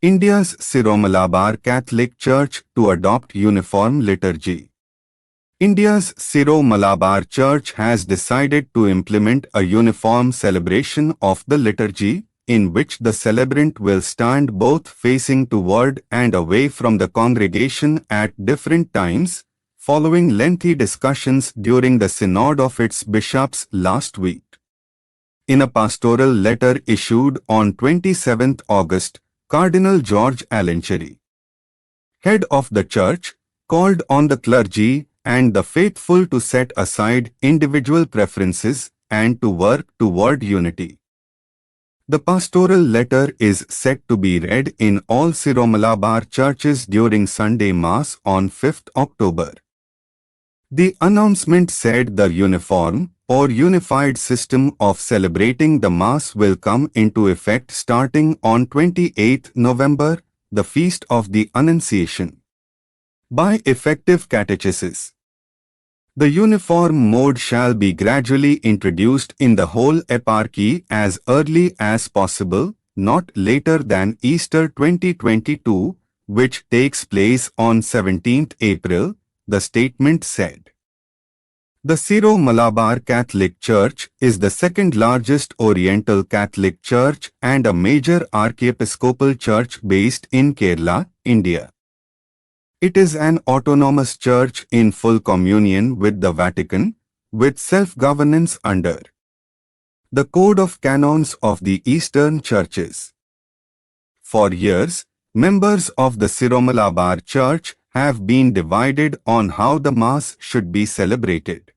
India's Siromalabar Catholic Church to adopt uniform liturgy. India's Siromalabar Church has decided to implement a uniform celebration of the liturgy, in which the celebrant will stand both facing toward and away from the congregation at different times, following lengthy discussions during the synod of its bishops last week. In a pastoral letter issued on 27 August, Cardinal George Alancherry, head of the Church, called on the clergy and the faithful to set aside individual preferences and to work toward unity. The pastoral letter is set to be read in all Siromalabar churches during Sunday Mass on 5th October. The announcement said the uniform or unified system of celebrating the Mass will come into effect starting on 28 November, the Feast of the Annunciation, by effective catechesis. The uniform mode shall be gradually introduced in the whole eparchy as early as possible, not later than Easter 2022, which takes place on 17th April, the statement said. The Siro-Malabar Catholic Church is the second largest Oriental Catholic Church and a major archiepiscopal church based in Kerala, India. It is an autonomous church in full communion with the Vatican, with self-governance under the Code of Canons of the Eastern Churches. For years, members of the Siromalabar Church have been divided on how the Mass should be celebrated.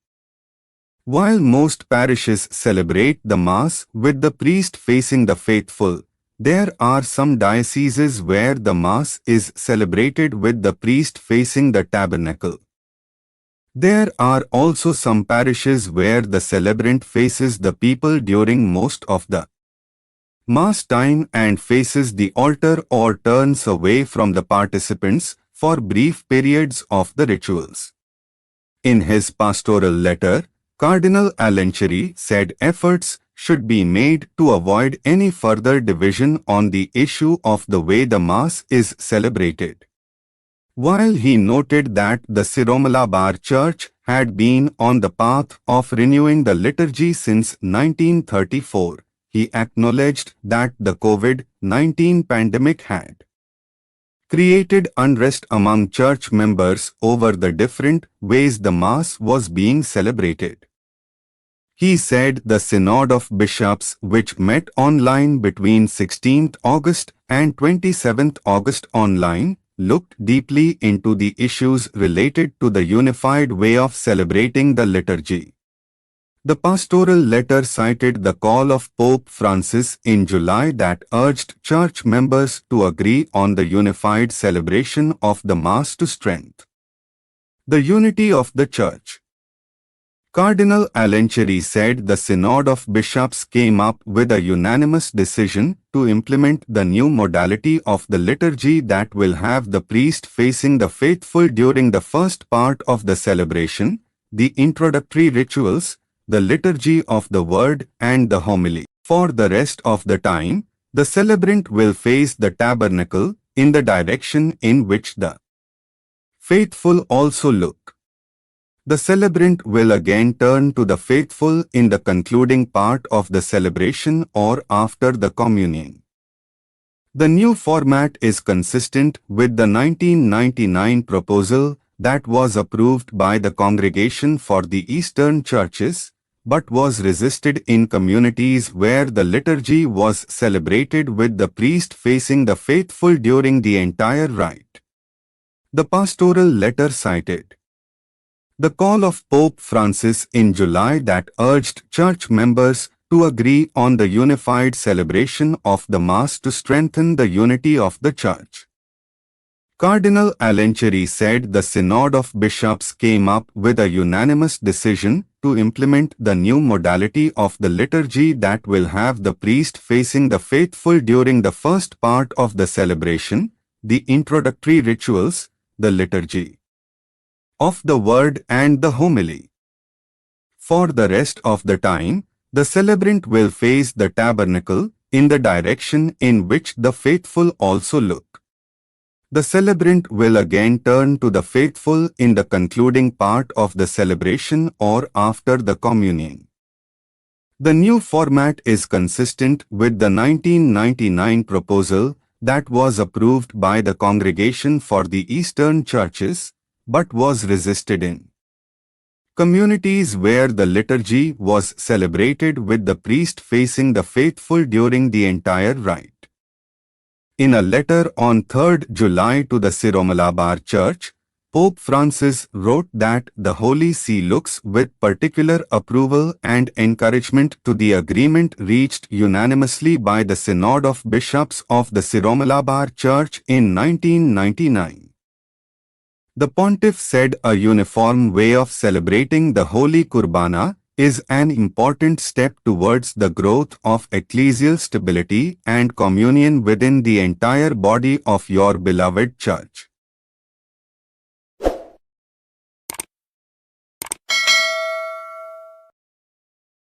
While most parishes celebrate the Mass with the priest facing the faithful, there are some dioceses where the Mass is celebrated with the priest facing the tabernacle. There are also some parishes where the celebrant faces the people during most of the Mass time and faces the altar or turns away from the participants for brief periods of the rituals. In his pastoral letter, Cardinal Alancherry said efforts should be made to avoid any further division on the issue of the way the Mass is celebrated. While he noted that the Siromalabar Church had been on the path of renewing the liturgy since 1934, he acknowledged that the COVID-19 pandemic had created unrest among church members over the different ways the Mass was being celebrated. He said the Synod of Bishops, which met online between 16th August and 27th August online, looked deeply into the issues related to the unified way of celebrating the liturgy. The pastoral letter cited the call of Pope Francis in July that urged church members to agree on the unified celebration of the Mass to strengthen the unity of the Church. Cardinal Alancherry said the Synod of Bishops came up with a unanimous decision to implement the new modality of the liturgy that will have the priest facing the faithful during the first part of the celebration, the introductory rituals, the liturgy of the word and the homily. For the rest of the time, the celebrant will face the tabernacle in the direction in which the faithful also look. The celebrant will again turn to the faithful in the concluding part of the celebration or after the communion. The new format is consistent with the 1999 proposal that was approved by the Congregation for the Eastern Churches, but was resisted in communities where the liturgy was celebrated with the priest facing the faithful during the entire rite. The pastoral letter cited the call of Pope Francis in July that urged church members to agree on the unified celebration of the Mass to strengthen the unity of the Church. Cardinal Alancherry said the Synod of Bishops came up with a unanimous decision to implement the new modality of the liturgy that will have the priest facing the faithful during the first part of the celebration, the introductory rituals, the liturgy of the word and the homily. For the rest of the time, the celebrant will face the tabernacle in the direction in which the faithful also look. The celebrant will again turn to the faithful in the concluding part of the celebration or after the communion. The new format is consistent with the 1999 proposal that was approved by the Congregation for the Eastern Churches, but was resisted in communities where the liturgy was celebrated with the priest facing the faithful during the entire rite. In a letter on 3rd July to the Syro-Malabar Church, Pope Francis wrote that the Holy See looks with particular approval and encouragement to the agreement reached unanimously by the Synod of Bishops of the Syro-Malabar Church in 1999. The Pontiff said a uniform way of celebrating the Holy Kurbana is an important step towards the growth of ecclesial stability and communion within the entire body of your beloved Church.